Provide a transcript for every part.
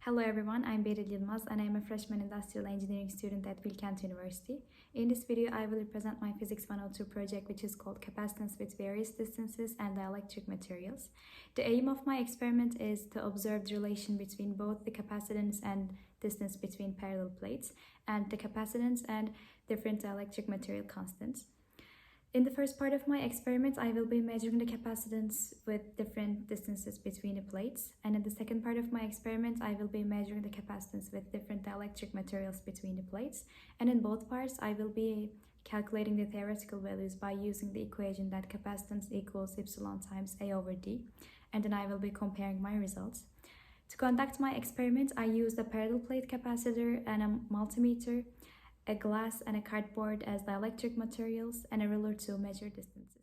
Hello everyone, I'm Beril Yilmaz and I'm a freshman industrial engineering student at Bilkent University. In this video, I will present my Physics 102 project, which is called Capacitance with Various Distances and Dielectric Materials. The aim of my experiment is to observe the relation between both the capacitance and distance between parallel plates and the capacitance and different dielectric material constants. In the first part of my experiment, I will be measuring the capacitance with different distances between the plates. And in the second part of my experiment, I will be measuring the capacitance with different dielectric materials between the plates. And in both parts, I will be calculating the theoretical values by using the equation that capacitance equals epsilon times A over D. And then I will be comparing my results. To conduct my experiment, I used a parallel plate capacitor and a multimeter, a glass and a cardboard as dielectric materials, and a ruler to measure distances.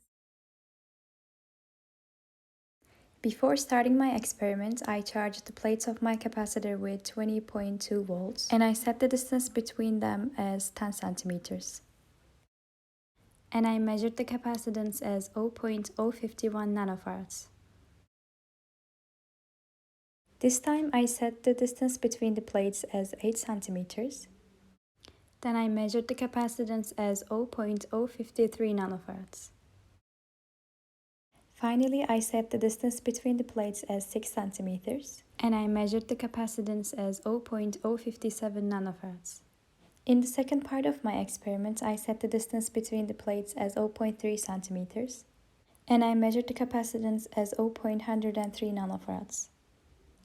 Before starting my experiment, I charged the plates of my capacitor with 20.2 volts, and I set the distance between them as 10 centimeters. And I measured the capacitance as 0.051 nanofarads. This time I set the distance between the plates as 8 centimeters. Then I measured the capacitance as 0.053 nanofarads. Finally, I set the distance between the plates as 6 centimeters, and I measured the capacitance as 0.057 nanofarads. In the second part of my experiment, I set the distance between the plates as 0.3 centimeters, and I measured the capacitance as 0.103 nanofarads.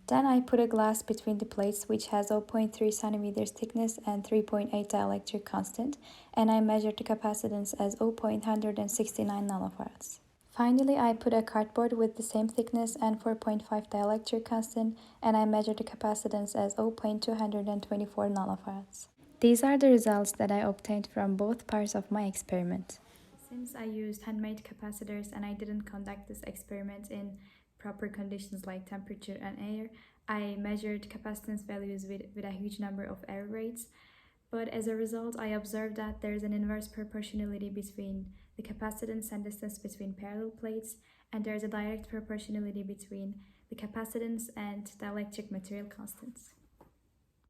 Then I put a glass between the plates which has 0.3 centimeters thickness and 3.8 dielectric constant, and I measured the capacitance as 0.169 nanofarads. Finally, I put a cardboard with the same thickness and 4.5 dielectric constant, and I measured the capacitance as 0.224 nanofarads. These are the results that I obtained from both parts of my experiment. Since I used handmade capacitors and I didn't conduct this experiment in proper conditions like temperature and air, I measured capacitance values with a huge number of error rates. But as a result, I observed that there is an inverse proportionality between the capacitance and distance between parallel plates, and there is a direct proportionality between the capacitance and dielectric material constants.